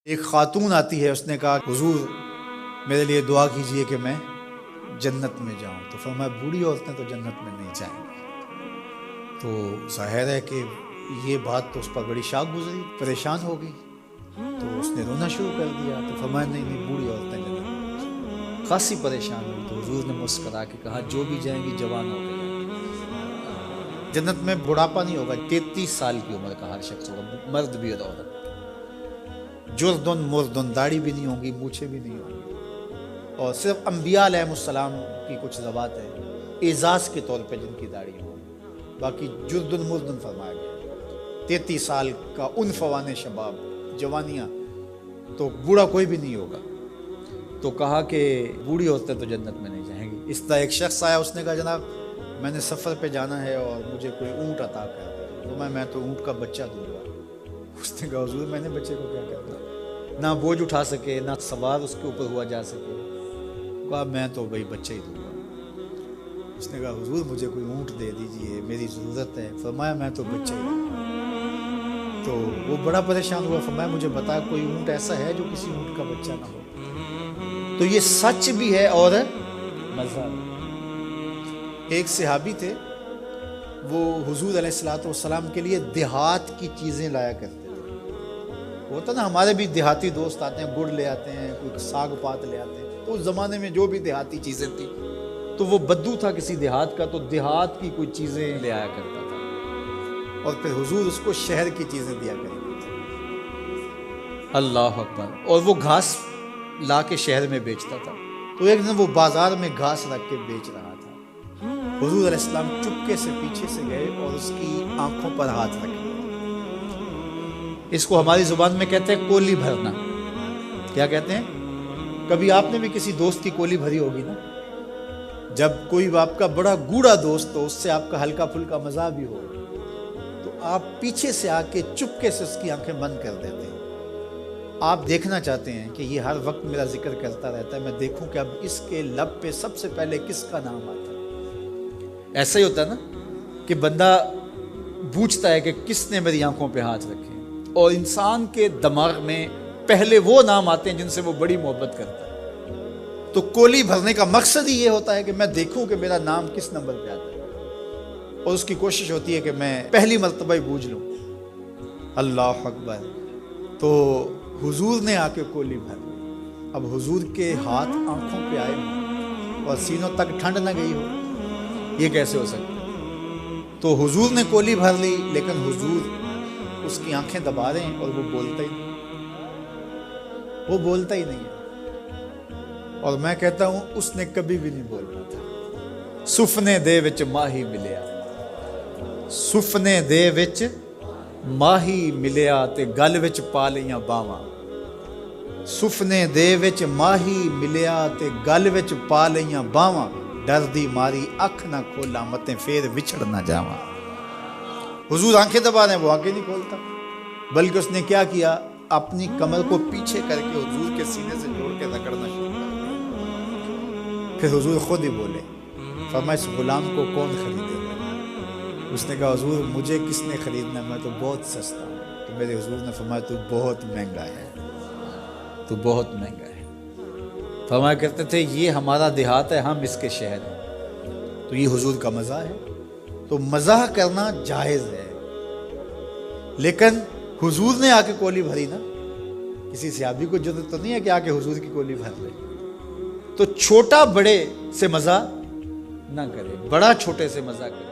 ایک خاتون آتی ہے، اس نے کہا حضور میرے لیے دعا کیجئے کہ میں جنت میں جاؤں. تو فرمایا بوڑھی عورتیں تو جنت میں نہیں جائیں گی. تو ظاہر ہے کہ یہ بات تو اس پر بڑی شاک گزری، پریشان ہو گئی. تو اس نے رونا شروع کر دیا. تو فرمایا نہیں بوڑھی عورتیں جنت میں نہیں جائیں گی. خاصی پریشان ہوئی. تو حضور نے مسکرا کے کہا جو بھی جائیں گی جوان ہو کے جائیں گی. جنت میں بڑھاپا نہیں ہوگا. 33 سال کی عمر کا ہر شخص ہوگا، مرد بھی اور عورت. جردن مردن، داڑھی بھی نہیں ہوگی، مونچھیں بھی نہیں ہوں گی. اور صرف انبیاء علیہ السلام کی کچھ ذوات ہیں اعزاز کے طور پہ جن کی داڑھی ہو، باقی جردن مردن فرمایا گیا. 33 سال کا عنفوان شباب، جوانیاں، تو بوڑھا کوئی بھی نہیں ہوگا. تو کہا کہ بوڑھی عورتیں تو جنت میں نہیں جائیں گی. اس طرح ایک شخص آیا، اس نے کہا جناب میں نے سفر پہ جانا ہے اور مجھے کوئی اونٹ عطا کر دیا. تو میں تو اونٹ کا بچہ دوں گا. اس نے کہا حضور میں نے بچے کو کیا کرنا، نہ بوجھ اٹھا سکے نہ سوار اس کے اوپر ہوا جا سکے. کہا میں تو بھائی بچہ ہی دوں گا. اس نے کہا حضور مجھے کوئی اونٹ دے دیجئے، میری ضرورت ہے. فرمایا میں تو بچہ ہی دوں گا. تو وہ بڑا پریشان ہوا. فرمایا مجھے بتا کوئی اونٹ ایسا ہے جو کسی اونٹ کا بچہ نہ ہو. تو یہ سچ بھی ہے اور مزہ بھی. ایک صحابی تھے، وہ حضور علیہ السلام کے لیے دیہات کی چیزیں لایا کرتے تھے. ہوتا نا ہمارے بھی دیہاتی دوست آتے ہیں، گڑ لے آتے ہیں، کوئی ساگ پات لے آتے ہیں. تو اس زمانے میں جو بھی دیہاتی چیزیں تھیں، تو وہ بدو تھا کسی دیہات کا، تو دیہات کی کوئی چیزیں لے آیا کرتا تھا اور پھر حضور اس کو شہر کی چیزیں دیا کرتے تھے. اللہ اکبر. اور وہ گھاس لا کے شہر میں بیچتا تھا. تو ایک دن وہ بازار میں گھاس رکھ کے بیچ رہا تھا. حضور علیہ السلام چپکے سے پیچھے سے گئے اور اس کی آنکھوں پر ہاتھ رکھے. اس کو ہماری زبان میں کہتے ہیں کولی بھرنا. کیا کہتے ہیں؟ کبھی آپ نے بھی کسی دوست کی کولی بھری ہوگی نا. جب کوئی آپ کا بڑا گوڑا دوست ہو، اس سے آپ کا ہلکا پھلکا مزاح بھی ہو، تو آپ پیچھے سے آ کے چپکے سے اس کی آنکھیں بند کر دیتے ہیں. آپ دیکھنا چاہتے ہیں کہ یہ ہر وقت میرا ذکر کرتا رہتا ہے، میں دیکھوں کہ اب اس کے لب پہ سب سے پہلے کس کا نام آتا ہے. ایسا ہی ہوتا ہے نا کہ بندہ پوچھتا ہے کہ کس نے میری آنکھوں پہ ہاتھ رکھے، اور انسان کے دماغ میں پہلے وہ نام آتے ہیں جن سے وہ بڑی محبت کرتا ہے. تو کولی بھرنے کا مقصد ہی یہ ہوتا ہے کہ میں دیکھوں کہ میرا نام کس نمبر پہ آتا ہے، اور اس کی کوشش ہوتی ہے کہ میں پہلی مرتبہ ہی بوجھ لوں. اللہ اکبر. تو حضور نے آ کے کولی بھر لی. اب حضور کے ہاتھ آنکھوں پہ آئے ہوں اور سینوں تک ٹھنڈ نہ گئی ہو، یہ کیسے ہو سکتا ہے؟ تو حضور نے کولی بھر لی، لیکن حضور اس کی آنکھیں دبا رہے ہیں اور وہ بولتا ہی نہیں. وہ بولتا ہی نہیں ہے. اور میں کہتا ہوں اس نے کبھی بھی نہیں بولنا تھا. سفنے دے وچ ماہی ملیا، سفنے دے وچ ماہی ملیا تے گل وچ پا لیاں باواں. سفنے دے وچ ماہی ملیا تے گل وچ پا لیاں باواں. ڈر دی ماری اکھ نہ کھولا متے پھر وچھڑ نہ جاواں. حضور آنکھیں دبا رہے ہیں، وہ آنکھیں نہیں کھولتا، بلکہ اس نے کیا کیا، اپنی کمر کو پیچھے کر کے حضور کے سینے سے جوڑ کے رگڑنا شروع کر دیا. پھر حضور خود ہی بولے. فرمایا اس غلام کو کون خریدے گا؟ اس نے کہا حضور مجھے کس نے خریدنا، میں تو بہت سستا ہوں. تو میرے حضور نے فرمایا تو بہت مہنگا ہے، تو بہت مہنگا ہے. فرمایا کرتے تھے یہ ہمارا دیہات ہے، ہم اس کے شہر ہیں. تو یہ حضور کا مزاح ہے. تو مزاح کرنا جائز ہے، لیکن حضور نے آ کے کولی بھری نا. کسی صحابی کو جرأت تو نہیں ہے کہ آ کے حضور کی کولی بھر لے. تو چھوٹا بڑے سے مزاح نہ کرے، بڑا چھوٹے سے مزاح کرے.